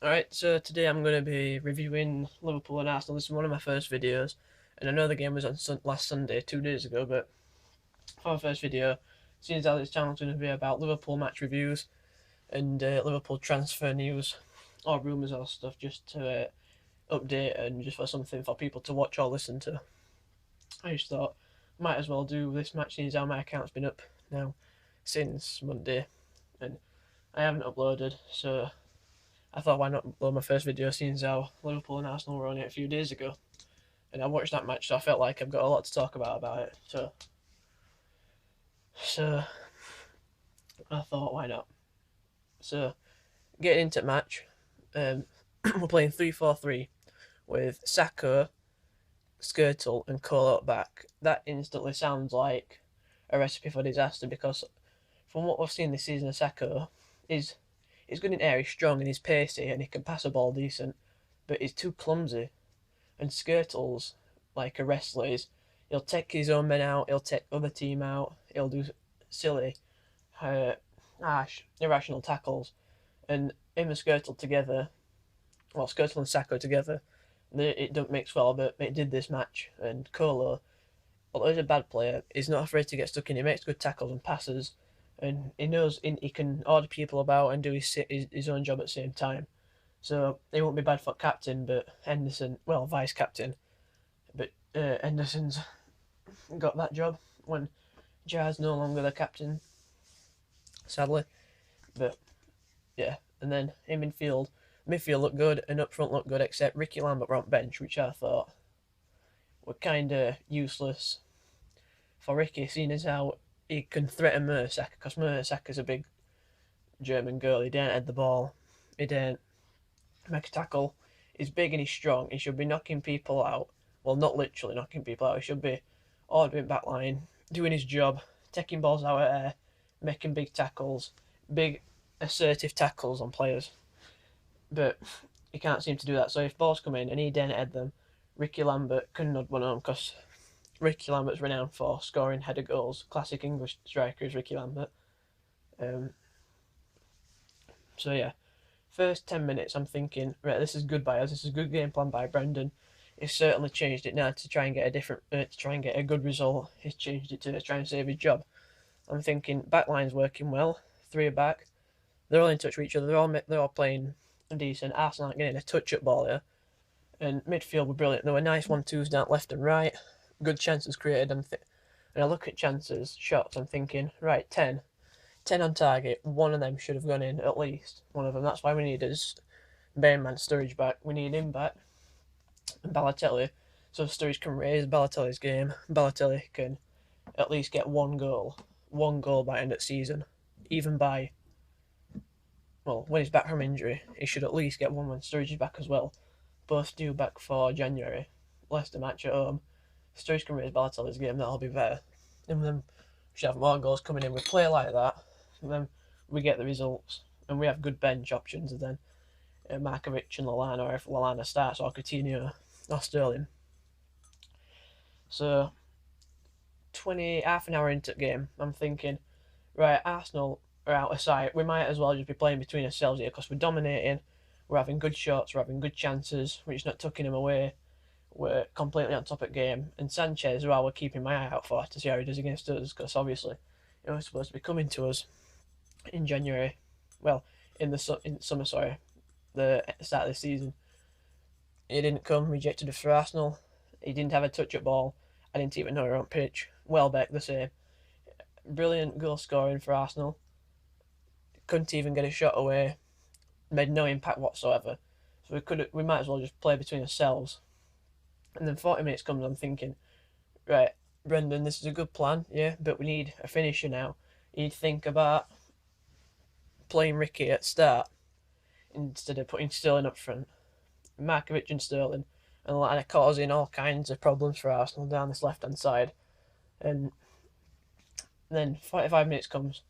Alright, so today I'm going to be reviewing Liverpool and Arsenal. This is one of my first videos, and I know the game was on last Sunday, 2 days ago, but for my first video, seeing as this channel is going to be about Liverpool match reviews and Liverpool transfer news, or rumours or stuff, just to update and just for something for people to watch or listen to. I just thought, might as well do this match, seeing as how my account's been up now since Monday, and I haven't uploaded, so I thought, why not upload my first video, seeing as how Liverpool and Arsenal were on it a few days ago. And I watched that match, so I felt like I've got a lot to talk about it. So I thought, why not? So, getting into the match, we're playing 3-4-3 with Saka, Skirtle, and Cole out back. That instantly sounds like a recipe for disaster because, from what we've seen this season of Saka, he's good in air, he's strong and he's pacey and he can pass a ball decent, but he's too clumsy. And Skirtle's like a wrestler. He'll take his own men out, he'll take other team out, he'll do silly, irrational tackles. And him and Skirtle together, well, Skirtle and Sacco together, it don't mix well, but it did this match. And Colo, although he's a bad player, he's not afraid to get stuck in. He makes good tackles and passes, and he knows he can order people about and do his own job at the same time. So he won't be bad for captain, but Henderson, well, vice captain, but Henderson's got that job when Jar's no longer the captain, sadly. But yeah, and then in midfield looked good and up front looked good, except Ricky Lambert were on bench, which I thought were kind of useless for Ricky, seeing as how he can threaten Mertesacker, because Mertesacker's a big German girl. He didn't head the ball, he didn't make a tackle. He's big and he's strong. He should be knocking people out. Well, not literally knocking people out. He should be ordering back line, doing his job, taking balls out of air, making big tackles, big assertive tackles on players. But he can't seem to do that. So if balls come in and he didn't head them, Ricky Lambert can nod one home, because Ricky Lambert's renowned for scoring header goals. Classic English striker is Ricky Lambert. Um, so yeah, first 10 minutes, I'm thinking, right, this is good by us. This is a good game plan by Brendan. He's certainly changed it now to try and get to try and get a good result. He's changed it to try and save his job. I'm thinking backline's working well. Three are back. They're all in touch with each other. They're all playing decent. Arsenal aren't getting a touch at ball here. And midfield were brilliant. There were nice 1-2s down left and right. Good chances created. And I look at chances, shots. I'm thinking, right, 10 on target. One of them should have gone in, at least one of them. That's why we need his main man Sturridge back. We need him back and Balotelli, so Sturridge can raise Balotelli's game. Balotelli can at least get one goal by end of season. Even by, well, when he's back from injury, he should at least get one when Sturridge is back as well. Both due back for January. Leicester match at home. Sturridge can raise Balotelli's game. That'll be better. And then we should have more goals coming in. We play like that, and then we get the results, and we have good bench options. And then Markovic and Lallana, or if Lallana starts, or Coutinho, or Sterling. So, half an hour into the game, I'm thinking, right, Arsenal are out of sight. We might as well just be playing between ourselves here, because we're dominating, we're having good shots, we're having good chances, we're just not tucking them away. We're completely on top of the game. And Sanchez, well, we're keeping my eye out for to see how he does against us, because obviously he was supposed to be coming to us in January. Well, in summer, sorry, the start of the season. He didn't come, rejected us for Arsenal. He didn't have a touch at ball. I didn't even know he was on pitch. Welbeck, the same. Brilliant goal scoring for Arsenal. Couldn't even get a shot away. Made no impact whatsoever. So we might as well just play between ourselves. And then 40 minutes comes, I'm thinking, right, Brendan, this is a good plan, yeah, but we need a finisher now. You need to think about playing Ricky at start instead of putting Sterling up front. Markovic and Sterling, and Lallana causing all kinds of problems for Arsenal down this left-hand side. And then 45 minutes comes.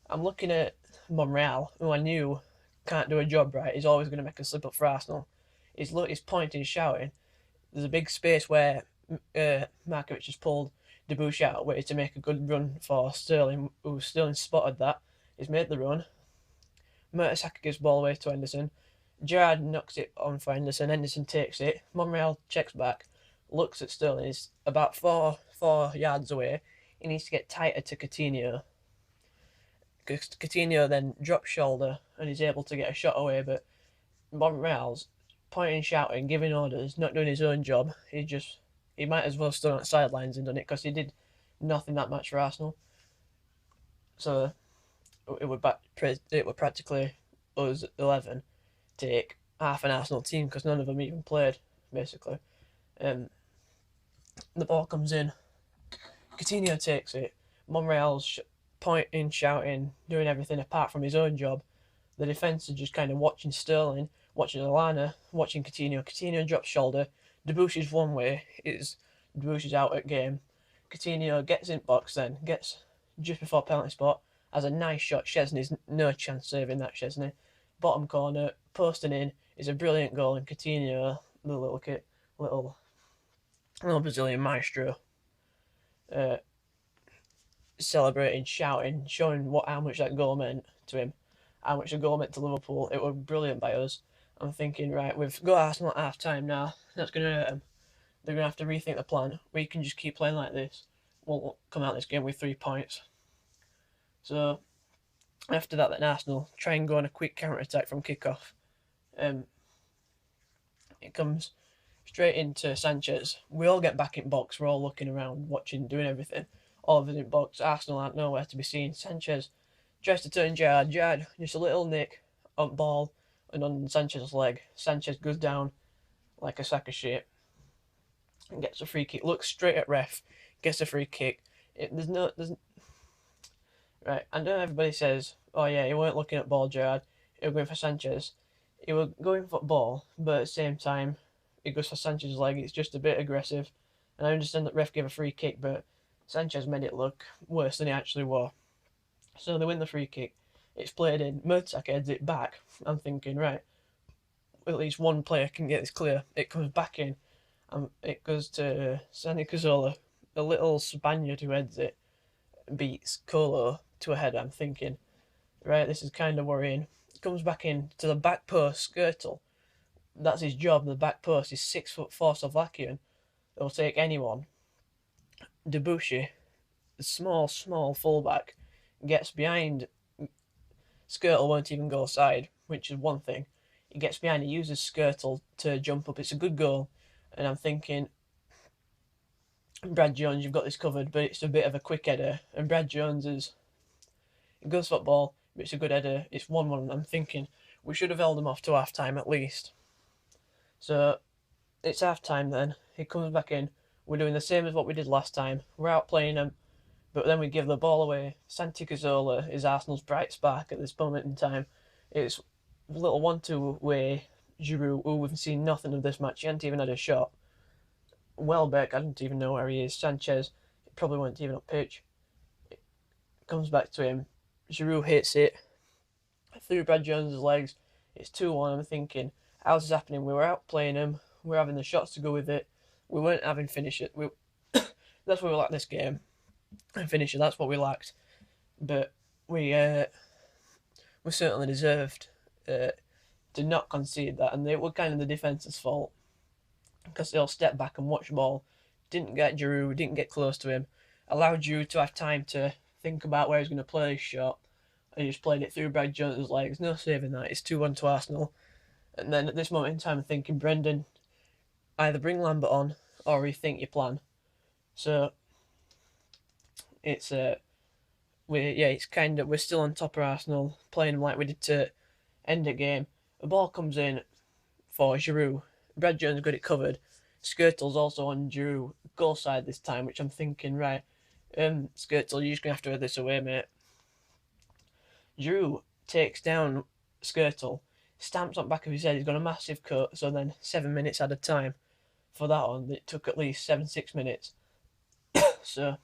I'm looking at Monreal, who I knew can't do a job right. He's always going to make a slip up for Arsenal. He's pointing, he's shouting. There's a big space where Markovic has pulled Debush out, waited to make a good run for Sterling, Sterling spotted that. He's made the run. Mertesacker gives ball away to Henderson. Gerrard knocks it on for Henderson. Henderson takes it. Monreal checks back, looks at Sterling. He's about four yards away. He needs to get tighter to Coutinho. Coutinho then drops shoulder and is able to get a shot away, but Monreal's pointing, shouting, giving orders, not doing his own job. He might as well have stood on the sidelines and done it because he did nothing that much for Arsenal. So it would practically us 11 take half an Arsenal team because none of them even played basically. The ball comes in. Coutinho takes it. Monreal's pointing, shouting, doing everything apart from his own job. The defence are just kind of watching Sterling, watching Alana, watching Coutinho. Coutinho drops shoulder. Debussy one way. Debussy's out at game. Coutinho gets in box then, gets just before penalty spot, has a nice shot. Szczesny's no chance saving that. Szczesny. Bottom corner, posting in, is a brilliant goal, and Coutinho, the little Brazilian maestro, celebrating, shouting, showing how much that goal meant to him, how much the goal meant to Liverpool. It was brilliant by us. I'm thinking, right, we've got Arsenal at half time now. That's going to hurt them. They're going to have to rethink the plan. We can just keep playing like this. We'll come out this game with 3 points. So after that, then Arsenal try and go on a quick counter-attack from kickoff. It comes straight into Sanchez. We all get back in box. We're all looking around, watching, doing everything. All of us in box. Arsenal aren't nowhere to be seen. Sanchez tries to turn Gerrard. Gerrard, just a little nick on ball and on Sanchez's leg. Sanchez goes down like a sack of shit and gets a free kick. Looks straight at ref, gets a free kick. Right, I know everybody says, oh yeah, he weren't looking at ball, Gerrard. He was going for Sanchez. He was going for ball, but at the same time, he goes for Sanchez's leg. It's just a bit aggressive. And I understand that ref gave a free kick, but Sanchez made it look worse than he actually was. So they win the free kick. It's played in. Mertesacker heads it back. I'm thinking, right, at least one player can get this clear. It comes back in, and it goes to Santi Cazorla, a little Spaniard who heads it, beats Colo to a header. I'm thinking, right, this is kind of worrying. It comes back in to the back post, Skirtle. That's his job. The back post is 6'4" Slovakian. They'll take anyone. Debussy, the small fullback, gets behind. Skirtle won't even go aside, which is one thing. He gets behind, he uses Skirtle to jump up. It's a good goal. And I'm thinking, Brad Jones, you've got this covered, but it's a bit of a quick header. And Brad Jones he goes for ball, but it's a good header. It's 1-1. I'm thinking, we should have held him off to half time at least. So it's half time then. He comes back in. We're doing the same as what we did last time. We're outplaying him, but then we give the ball away. Santi Cazorla is Arsenal's bright spark at this moment in time. It's a little 1-2 way. Giroud, who we've seen nothing of this match. He hadn't even had a shot. Welbeck, I don't even know where he is. Sanchez, probably weren't even up pitch. It comes back to him. Giroud hits it through Brad Jones' legs. It's 2-1. I'm thinking, how's this happening? We were outplaying him. We're having the shots to go with it. We weren't having finishes. That's what we lacked this game. And finisher, that's what we lacked. But we certainly deserved to not concede that, and it was kind of the defence's fault because they all stepped back and watched the ball. Didn't get Giroud, didn't get close to him. Allowed Giroud to have time to think about where he's going to play his shot. And he just played it through Brad Jones' legs. No saving that. It's 2-1 to Arsenal. And then at this moment in time, I'm thinking, Brendan, either bring Lambert on or rethink your plan. So it's we're still on top of Arsenal, playing them like we did to end the game. The ball comes in for Giroud. Brad Jones got it covered. Skirtle's also on Giroud, goal side this time, which I'm thinking, right, Skirtle, you're just going to have to head this away, mate. Giroud takes down Skirtle, stamps on the back of his head. He's got a massive cut, so then 7 minutes at a time for that one. It took at least 6 minutes. So,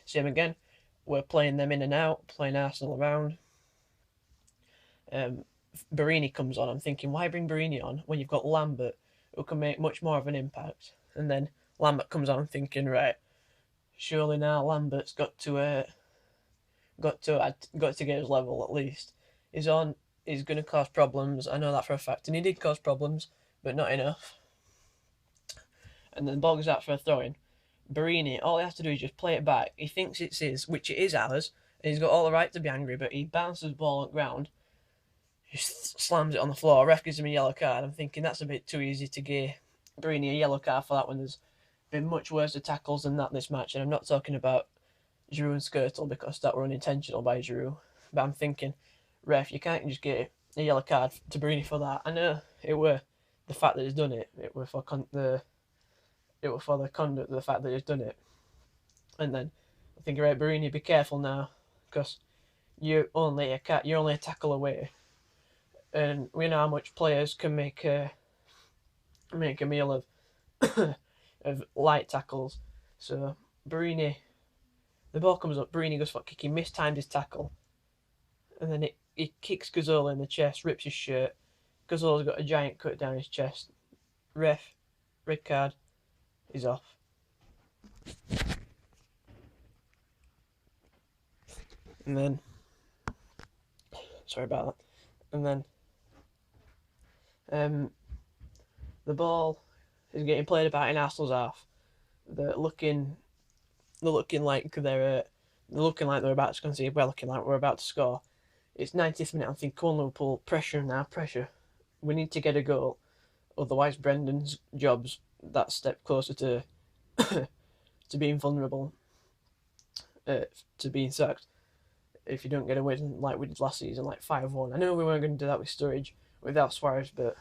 same again. We're playing them in and out, playing Arsenal around. Barini comes on. I'm thinking, why bring Barini on when you've got Lambert, who can make much more of an impact? And then Lambert comes on. I'm thinking, right, surely now Lambert's got to get his level at least. He's on is going to cause problems. I know that for a fact, and he did cause problems, but not enough. And then the ball goes out for a throw-in. Barini, all he has to do is just play it back. He thinks it's his, which it is ours, and he's got all the right to be angry, but he bounces the ball on the ground, just slams it on the floor. Ref gives him a yellow card. I'm thinking that's a bit too easy to give Barini a yellow card for that one. There's been much worse tackles than that this match, and I'm not talking about Giroud and Skirtle because that were unintentional by Giroud. But I'm thinking, ref, you can't just get a yellow card to Barini for that. I know it were the fact that he's done it. It were for the conduct of the fact that he's done it. And then I think, right, Barini, be careful now, because you're only a tackle away, and we know how much players can make a meal of of light tackles. So Barini, the ball comes up, Barini goes for a kick, he mistimed his tackle, and then he kicks Gazzola in the chest, rips his shirt. Gazzola's got a giant cut down his chest. Ref, red card, he's off. And then, sorry about that. And then, the ball is getting played about in Arsenal's half. They're looking like they're about to concede. We're looking like we're about to score. It's 90th minute. I'm thinking, come on, Liverpool, pressure now, pressure. We need to get a goal, otherwise Brendan's job's that step closer to to being vulnerable, to being sacked. If you don't get a win like we did last season, like 5-1. I know we weren't going to do that with Sturridge, without Suarez, but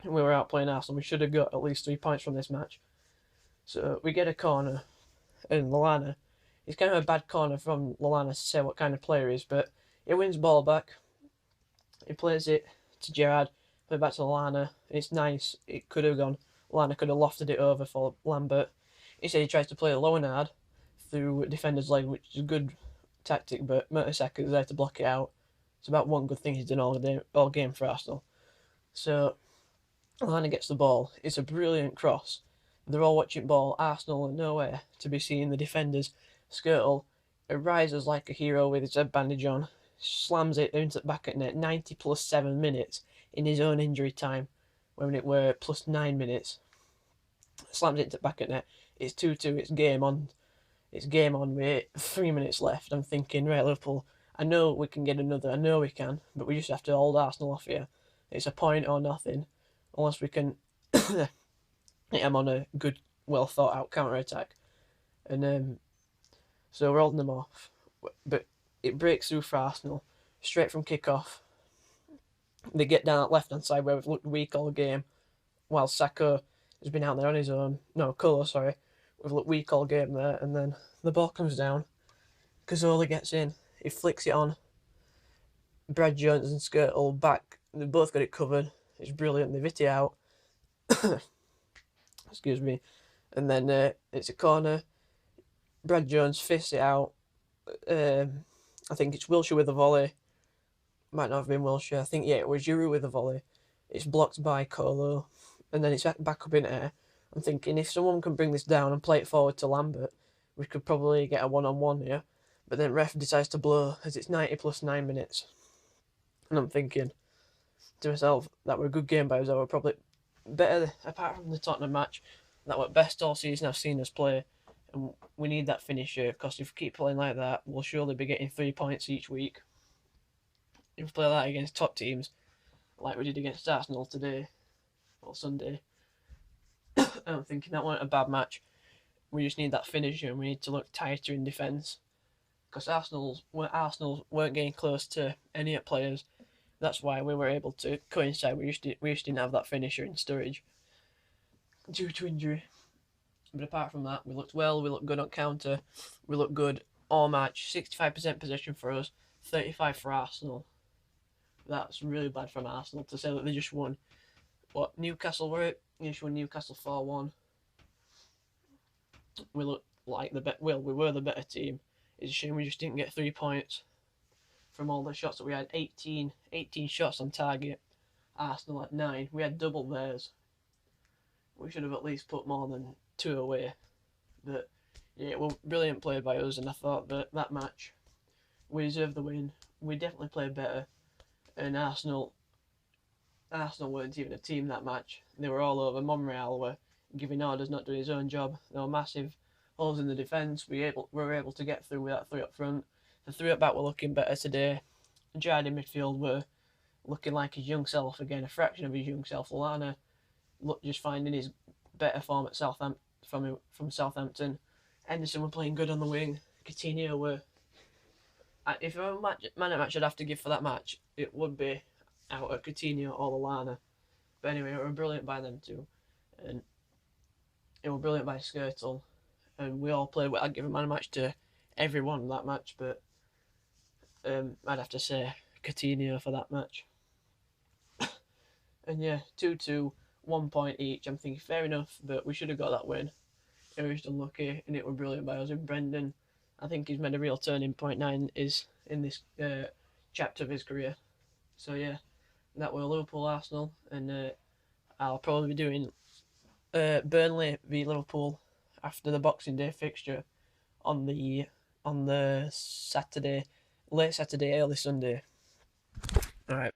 we were out playing Arsenal. We should have got at least 3 points from this match. So we get a corner, and Lallana, it's kind of a bad corner from Lallana to say what kind of player he is, but he wins ball back. He plays it to Gerrard, play back to Lallana. It's nice. It could have gone. Lallana could have lofted it over for Lambert. Instead, he tries to play a low and hard through defender's leg, which is a good tactic, but Mertesacker is there to block it out. It's about one good thing he's done all game for Arsenal. So Lallana gets the ball. It's a brilliant cross. They're all watching ball. Arsenal are nowhere to be seen. The defenders. Skirtle arises like a hero with his head bandage on, slams it into the back at net. 90 plus 7 minutes in his own injury time, when it were plus 9 minutes. Slams it into the back at net. It's 2-2. It's game on. It's game on with 3 minutes left. I'm thinking, right, Liverpool, I know we can get another. I know we can, but we just have to hold Arsenal off here. It's a point or nothing, unless we can hit them on a good, well thought out counter attack. And so we're holding them off, but it breaks through for Arsenal straight from kick off. They get down that left hand side where we've looked weak all game, while Sacco has been out there on his own. No, Colo, sorry. We've looked weak all game there, and then the ball comes down. Cazorla gets in. He flicks it on. Brad Jones and Skirtle back. They both got it covered. It's brilliant. They hit it out. Excuse me. And then it's a corner. Brad Jones fists it out. I think it's Wilshere with a volley. Might not have been Wilshere. I think, yeah, it was Giroud with a volley. It's blocked by Colo. And then it's back up in air. I'm thinking, if someone can bring this down and play it forward to Lambert, we could probably get a one-on-one here. But then ref decides to blow as it's 90 plus 9 minutes. And I'm thinking to myself, that were a good game by us. That were probably better, apart from the Tottenham match, that were best all season I've seen us play. And we need that finisher, because if we keep playing like that, we'll surely be getting 3 points each week. If we play that against top teams, like we did against Arsenal today, or Sunday, I'm thinking that wasn't a bad match. We just need that finisher, and we need to look tighter in defence, because Arsenal weren't getting close to any players. That's why we were able to coincide. We just didn't have that finisher in Sturridge due to injury. But apart from that, we looked well. We looked good on counter. We looked good all match. 65% possession for us, 35% for Arsenal. That's really bad from Arsenal to say that they just won. What, Newcastle were it? They just won Newcastle 4-1. We looked like we were the better team. It's a shame we just didn't get 3 points from all the shots that we had. 18 shots on target. Arsenal at 9. We had double theirs. We should have at least put more than 2 away. But yeah, it was brilliant play by us, and I thought that match, we deserved the win. We definitely played better. and Arsenal weren't even a team that match. They were all over. Monreal were giving orders, not doing his own job. There were massive holes in the defence. We were able to get through with that three up front. The three up back were looking better today. Giant in midfield were looking like his young self again, a fraction of his young self. Lallana just finding his better form at Southampton from Southampton. Henderson were playing good on the wing. Coutinho were. If a man at match I'd have to give for that match, it would be out of Coutinho or Lallana. But anyway, it were brilliant by them two, and it were brilliant by Skirtle, and we all played well. I'd give a man a match to everyone in that match, but I'd have to say Coutinho for that match. And yeah, 2-2, 1 point each. I'm thinking fair enough, but we should have got that win. It was just unlucky, and it were brilliant by us. And Brendan, I think he's made a real turning point now in this chapter of his career. So yeah, that were Liverpool Arsenal, and I'll probably be doing Burnley v Liverpool after the Boxing Day fixture on the Saturday, late Saturday, early Sunday. All right.